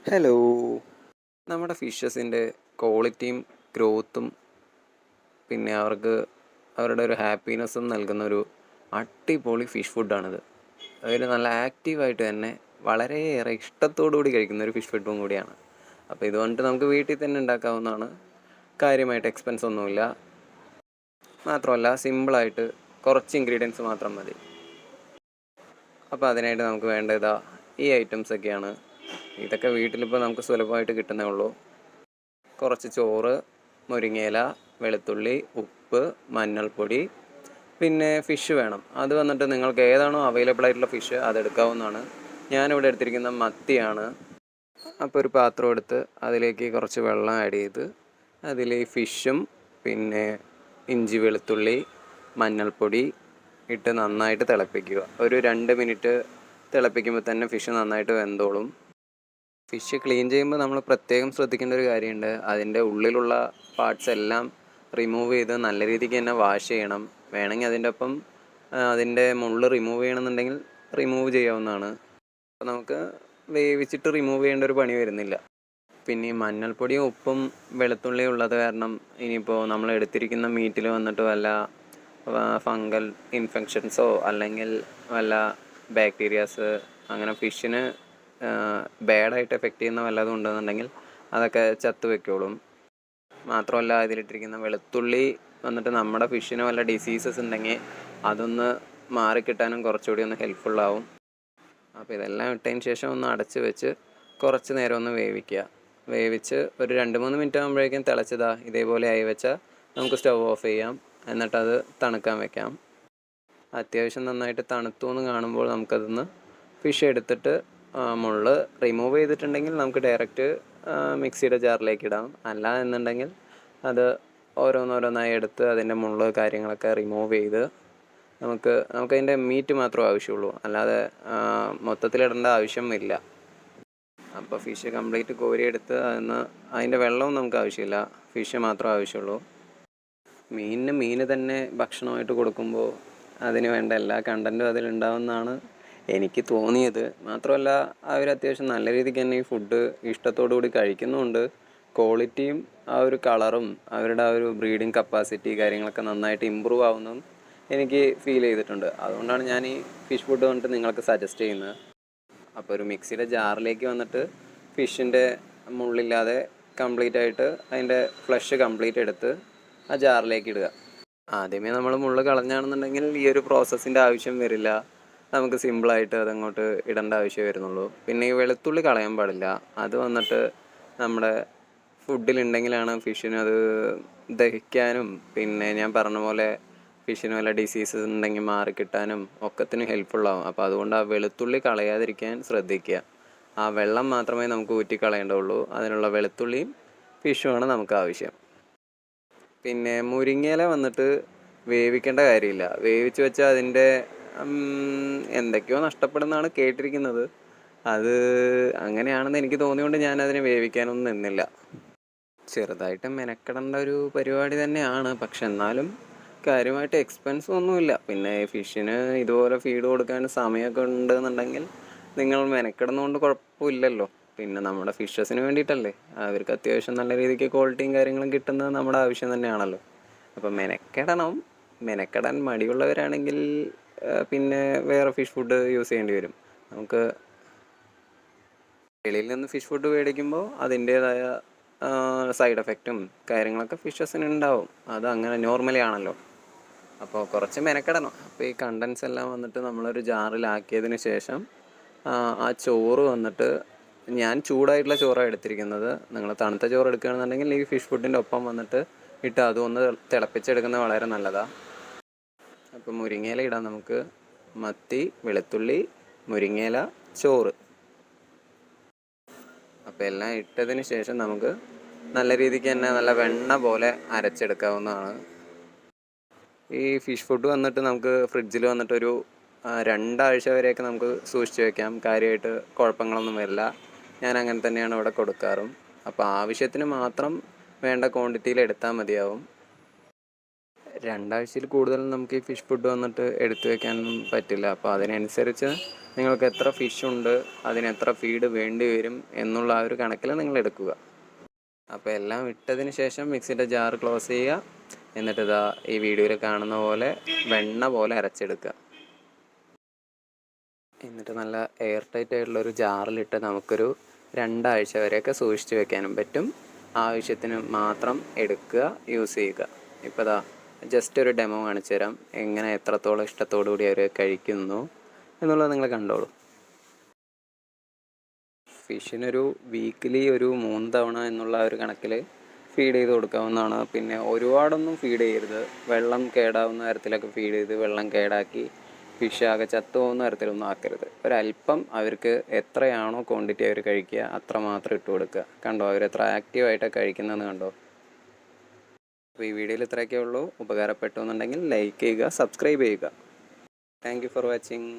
Hello. നമ്മുടെ ഫിഷസിൻ്റെ ക്വാളിറ്റിയും ഗ്രോത്തും പിന്നെ അവർക്ക് അവരുടെ ഒരു ഹാപ്പിനെസ്സും നൽകുന്നൊരു അടിപൊളി ഫിഷ് ഫുഡാണിത്. അതൊരു നല്ല ആക്റ്റീവായിട്ട് തന്നെ വളരെയേറെ ഇഷ്ടത്തോടു കൂടി കഴിക്കുന്ന ഒരു ഫിഷ് ഫുഡും കൂടിയാണ്. അപ്പോൾ ഇത് വന്നിട്ട് നമുക്ക് വീട്ടിൽ തന്നെ ഉണ്ടാക്കാവുന്നതാണ്. കാര്യമായിട്ട് എക്സ്പെൻസ് ഒന്നുമില്ല. മാത്രമല്ല സിമ്പിളായിട്ട് കുറച്ച് ഇൻഗ്രീഡിയൻസ് മാത്രം മതി. അപ്പോൾ അതിനായിട്ട് നമുക്ക് വേണ്ടത് ഈ ഐറ്റംസൊക്കെയാണ്. ഇതൊക്കെ വീട്ടിലിപ്പോൾ നമുക്ക് സുലഭമായിട്ട് കിട്ടുന്നേ ഉള്ളൂ. കുറച്ച് ചോറ്, മുരിങ്ങയില, വെളുത്തുള്ളി, ഉപ്പ്, മഞ്ഞൾപ്പൊടി, പിന്നെ ഫിഷ് വേണം. അത് വന്നിട്ട് നിങ്ങൾക്ക് ഏതാണോ അവൈലബിൾ ആയിട്ടുള്ള ഫിഷ് അതെടുക്കാവുന്നതാണ്. ഞാനിവിടെ എടുത്തിരിക്കുന്ന മത്തിയാണ്. അപ്പോൾ ഒരു പാത്രം എടുത്ത് അതിലേക്ക് കുറച്ച് വെള്ളം ആഡ് ചെയ്ത് അതിൽ ഈ ഫിഷും പിന്നെ ഇഞ്ചി വെളുത്തുള്ളി മഞ്ഞൾപ്പൊടി ഇട്ട് നന്നായിട്ട് തിളപ്പിക്കുക. ഒരു 2 മിനിറ്റ് തിളപ്പിക്കുമ്പോൾ തന്നെ ഫിഷ് നന്നായിട്ട് വെന്തോളും. ഫിഷ് ക്ലീൻ ചെയ്യുമ്പോൾ നമ്മൾ പ്രത്യേകം ശ്രദ്ധിക്കേണ്ട ഒരു കാര്യമുണ്ട്. അതിൻ്റെ ഉള്ളിലുള്ള പാർട്സ് എല്ലാം റിമൂവ് ചെയ്ത് നല്ല രീതിക്ക് തന്നെ വാഷ് ചെയ്യണം. വേണമെങ്കിൽ അതിൻ്റെ ഒപ്പം അതിൻ്റെ മുള്ള് റിമൂവ് ചെയ്യണമെന്നുണ്ടെങ്കിൽ റിമൂവ് ചെയ്യാവുന്നതാണ്. അപ്പോൾ നമുക്ക് വേവിച്ചിട്ട് റിമൂവ് ചെയ്യേണ്ട ഒരു പണി വരുന്നില്ല. പിന്നെ ഈ മഞ്ഞൾപ്പൊടിയും ഉപ്പും വെളുത്തുള്ളിയും ഉള്ളത് കാരണം ഇനിയിപ്പോൾ നമ്മൾ എടുത്തിരിക്കുന്ന മീറ്റിൽ വന്നിട്ട് വല്ല ഫംഗൽ ഇൻഫെക്ഷൻസോ അല്ലെങ്കിൽ വല്ല ബാക്ടീരിയാസ് അങ്ങനെ ഫിഷിന് ബാഡായിട്ട് എഫക്റ്റ് ചെയ്യുന്ന വല്ലതും ഉണ്ടെന്നുണ്ടെങ്കിൽ അതൊക്കെ ചത്ത് വയ്ക്കോളും. മാത്രമല്ല ഇതിലിട്ടിരിക്കുന്ന വെളുത്തുള്ളി വന്നിട്ട് നമ്മുടെ ഫിഷിന് വല്ല ഡിസീസസ് ഉണ്ടെങ്കിൽ അതൊന്ന് മാറിക്കിട്ടാനും കുറച്ചുകൂടി ഒന്ന് ഹെൽപ്ഫുള്ളാവും. അപ്പോൾ ഇതെല്ലാം ഇട്ടതിന് ശേഷം ഒന്ന് അടച്ച് വെച്ച് കുറച്ച് നേരം ഒന്ന് വേവിച്ച് ഒരു 2-3 മിനിറ്റ് ആകുമ്പോഴേക്കും തിളച്ചതാ ഇതേപോലെ ആയി വെച്ചാൽ നമുക്ക് സ്റ്റവ് ഓഫ് ചെയ്യാം. എന്നിട്ടത് തണുക്കാൻ വെക്കാം. അത്യാവശ്യം നന്നായിട്ട് തണുത്തു എന്ന് കാണുമ്പോൾ നമുക്കതൊന്ന് ഫിഷ് എടുത്തിട്ട് മുള്ള് റിമൂവ് ചെയ്തിട്ടുണ്ടെങ്കിൽ നമുക്ക് ഡയറക്റ്റ് മിക്സിയുടെ ജാറിലേക്ക് ഇടാം. അല്ല എന്നുണ്ടെങ്കിൽ അത് ഓരോന്നോരോന്നായി എടുത്ത് അതിൻ്റെ മുള്ള് കാര്യങ്ങളൊക്കെ റിമൂവ് ചെയ്ത് നമുക്കതിൻ്റെ മീറ്റ് മാത്രമേ ആവശ്യമുള്ളൂ. അല്ലാതെ മൊത്തത്തിലിടേണ്ട ആവശ്യമില്ല. അപ്പോൾ ഫിഷ് കംപ്ലീറ്റ് കോരിയെടുത്ത് അതിൻ്റെ വെള്ളവും നമുക്ക് ആവശ്യമില്ല, ഫിഷ് മാത്രമേ ആവശ്യമുള്ളൂ. മീനിന് തന്നെ ഭക്ഷണമായിട്ട് കൊടുക്കുമ്പോൾ അതിന് വേണ്ട എല്ലാ കണ്ടൻറ്റും അതിലുണ്ടാവുമെന്നാണ് എനിക്ക് തോന്നിയത്. മാത്രമല്ല അവർ അത്യാവശ്യം നല്ല രീതിക്ക് തന്നെ ഈ ഫുഡ് ഇഷ്ടത്തോടു കൂടി കഴിക്കുന്നുമുണ്ട്. ക്വാളിറ്റിയും ആ ഒരു കളറും അവരുടെ ആ ഒരു ബ്രീഡിങ് കപ്പാസിറ്റി കാര്യങ്ങളൊക്കെ നന്നായിട്ട് ഇമ്പ്രൂവ് ആവുന്നതും എനിക്ക് ഫീൽ ചെയ്തിട്ടുണ്ട്. അതുകൊണ്ടാണ് ഞാൻ ഈ ഫിഷ് ഫുഡ് വന്നിട്ട് നിങ്ങൾക്ക് സജസ്റ്റ് ചെയ്യുന്നത്. അപ്പോൾ ഒരു മിക്സിയുടെ ജാറിലേക്ക് വന്നിട്ട് ഫിഷിൻ്റെ മുള്ളില്ലാതെ കംപ്ലീറ്റ് ആയിട്ട് അതിൻ്റെ ഫ്ലഷ് കംപ്ലീറ്റ് എടുത്ത് ആ ജാറിലേക്ക് ഇടുക. ആദ്യമേ നമ്മൾ മുള്ള് കളഞ്ഞാണെന്നുണ്ടെങ്കിൽ ഈ ഒരു പ്രോസസ്സിൻ്റെ ആവശ്യം വരില്ല. നമുക്ക് സിമ്പിളായിട്ട് അതങ്ങോട്ട് ഇടേണ്ട ആവശ്യമേ വരുന്നുള്ളൂ. പിന്നെ ഈ വെളുത്തുള്ളി കളയാൻ പാടില്ല. അത് വന്നിട്ട് നമ്മുടെ ഫുഡിലുണ്ടെങ്കിലാണ് ഫിഷിനത് ദഹിക്കാനും പിന്നെ ഞാൻ പറഞ്ഞ പോലെ ഫിഷിന് വല്ല ഡിസീസസ് ഉണ്ടെങ്കിൽ മാറിക്കിട്ടാനും ഒക്കത്തിന് ഹെൽപ്ഫുള്ളാവും. അപ്പോൾ അതുകൊണ്ട് ആ വെളുത്തുള്ളി കളയാതിരിക്കാൻ ശ്രദ്ധിക്കുക. ആ വെള്ളം മാത്രമേ നമുക്ക് ഊറ്റിക്കളയേണ്ടതുള്ളൂ. അതിനുള്ള വെളുത്തുള്ളിയും ഫിഷുമാണ് നമുക്ക് ആവശ്യം. പിന്നെ മുരിങ്ങയില വന്നിട്ട് വേവിക്കേണ്ട കാര്യമില്ല. വേവിച്ച് വെച്ചാൽ അതിൻ്റെ എന്തൊക്കെയോ നഷ്ടപ്പെടുന്നതാണ് കേട്ടിരിക്കുന്നത്. അത് അങ്ങനെയാണെന്ന് എനിക്ക് തോന്നിയുകൊണ്ട് ഞാനതിനെ വേവിക്കാനൊന്നും നിന്നില്ല. ചെറുതായിട്ട് മെനക്കെടേണ്ട ഒരു പരിപാടി തന്നെയാണ്. പക്ഷെ എന്നാലും കാര്യമായിട്ട് എക്സ്പെൻസും ഒന്നുമില്ല. പിന്നെ ഫിഷിന് ഇതുപോലെ ഫീഡ് കൊടുക്കാൻ സമയമൊക്കെ ഉണ്ടെന്നുണ്ടെങ്കിൽ നിങ്ങൾ മെനക്കെടുന്നതുകൊണ്ട് കുഴപ്പമില്ലല്ലോ. പിന്നെ നമ്മുടെ ഫിഷസിന് വേണ്ടിയിട്ടല്ലേ, അവർക്ക് അത്യാവശ്യം നല്ല രീതിക്ക് ക്വാളിറ്റിയും കാര്യങ്ങളും കിട്ടുന്നത് നമ്മുടെ ആവശ്യം തന്നെയാണല്ലോ. അപ്പം മെനക്കെടാൻ മടിയുള്ളവരാണെങ്കിൽ പിന്നെ വേറെ ഫിഷ് ഫുഡ് യൂസ് ചെയ്യേണ്ടി വരും. നമുക്ക് വെളിയിൽ നിന്ന് ഫിഷ് ഫുഡ് മേടിക്കുമ്പോൾ അതിൻ്റേതായ സൈഡ് എഫക്റ്റും കാര്യങ്ങളൊക്കെ ഫിഷസിന് ഉണ്ടാവും. അത് അങ്ങനെ നോർമലി ആണല്ലോ. അപ്പോൾ കുറച്ച് മെനക്കെടണം. അപ്പോൾ ഈ കണ്ടൻസ് എല്ലാം വന്നിട്ട് നമ്മളൊരു ജാറിലാക്കിയതിന് ശേഷം ആ ചോറ് വന്നിട്ട് ഞാൻ ചൂടായിട്ടുള്ള ചോറാണ് എടുത്തിരിക്കുന്നത്. നിങ്ങൾ തണുത്ത ചോറ് എടുക്കുകയാണെന്നുണ്ടെങ്കിൽ ഈ ഫിഷ് ഫുഡിൻ്റെ ഒപ്പം വന്നിട്ട് ഇട്ട് അതും ഒന്ന് തിളപ്പിച്ചെടുക്കുന്നത് വളരെ നല്ലതാണ്. അപ്പോൾ മുരിങ്ങയില ഇടാം നമുക്ക്. മത്തി, വെളുത്തുള്ളി, മുരിങ്ങയില, ചോറ്. അപ്പോൾ എല്ലാം ഇട്ടതിന് ശേഷം നമുക്ക് നല്ല രീതിക്ക് തന്നെ നല്ല വെണ്ണ പോലെ അരച്ചെടുക്കാവുന്നതാണ്. ഈ ഫിഷ് ഫുഡ് വന്നിട്ട് നമുക്ക് ഫ്രിഡ്ജിൽ വന്നിട്ടൊരു 2 ആഴ്ച വരെയൊക്കെ നമുക്ക് സൂക്ഷിച്ച് വയ്ക്കാം. കാര്യമായിട്ട് കുഴപ്പങ്ങളൊന്നും വരില്ല. ഞാൻ അങ്ങനെ തന്നെയാണ് ഇവിടെ കൊടുക്കാറും. അപ്പോൾ ആവശ്യത്തിന് മാത്രം വേണ്ട ക്വാണ്ടിറ്റിയിൽ എടുത്താൽ മതിയാവും. 2 ആഴ്ചയിൽ കൂടുതൽ നമുക്ക് ഈ ഫിഷ് ഫുഡ് വന്നിട്ട് എടുത്തു വയ്ക്കാനൊന്നും പറ്റില്ല. അപ്പോൾ അതിനനുസരിച്ച് നിങ്ങൾക്ക് എത്ര ഫിഷ് ഉണ്ട്, അതിന് എത്ര ഫീഡ് വേണ്ടി വരും എന്നുള്ള ആ ഒരു കണക്കിൽ നിങ്ങൾ എടുക്കുക. അപ്പോൾ എല്ലാം ഇട്ടതിന് ശേഷം മിക്സിയുടെ ജാർ ക്ലോസ് ചെയ്യുക. എന്നിട്ട് ഇതാ ഈ വീഡിയോയിൽ കാണുന്ന പോലെ വെണ്ണ പോലെ അരച്ചെടുക്കുക. എന്നിട്ട് നല്ല എയർ ടൈറ്റ് ആയിട്ടുള്ളൊരു ജാറിലിട്ട് നമുക്കൊരു 2 ആഴ്ച വരെയൊക്കെ സൂക്ഷിച്ച് വെക്കാനും പറ്റും. ആവശ്യത്തിന് മാത്രം എടുക്കുക, യൂസ് ചെയ്യുക. ഇപ്പോൾ ദാ ജസ്റ്റ് ഒരു ഡെമോ കാണിച്ചു തരാം, എങ്ങനെ എത്രത്തോളം ഇഷ്ടത്തോടു കൂടി അവർ കഴിക്കുന്നു എന്നുള്ളത് നിങ്ങൾ കണ്ടോളൂ. ഫിഷിനൊരു വീക്കിലി ഒരു 3 തവണ എന്നുള്ള ഒരു കണക്കിൽ ഫീഡ് ചെയ്ത് കൊടുക്കാവുന്നതാണ്. പിന്നെ ഒരുപാടൊന്നും ഫീഡ് ചെയ്യരുത്. വെള്ളം കേടാവുന്ന തരത്തിലൊക്കെ ഫീഡ് ചെയ്ത് വെള്ളം കേടാക്കി ഫിഷ് ആകെ ചത്തുപോകുന്ന തരത്തിലൊന്നും ആക്കരുത്. ഒരല്പം അവർക്ക് എത്രയാണോ ക്വാണ്ടിറ്റി അവർ കഴിക്കുക അത്ര മാത്രം ഇട്ട് കൊടുക്കുക. കണ്ടോ അവരെത്ര ആക്റ്റീവായിട്ടാണ് കഴിക്കുന്നതെന്ന് കണ്ടോ. അപ്പോൾ ഈ വീഡിയോയിൽ ഇത്രയൊക്കെ ഉള്ളൂ. ഉപകാരപ്പെട്ടു എന്നുണ്ടെങ്കിൽ ലൈക്ക് ചെയ്യുക, സബ്സ്ക്രൈബ് ചെയ്യുക. Thank you for watching.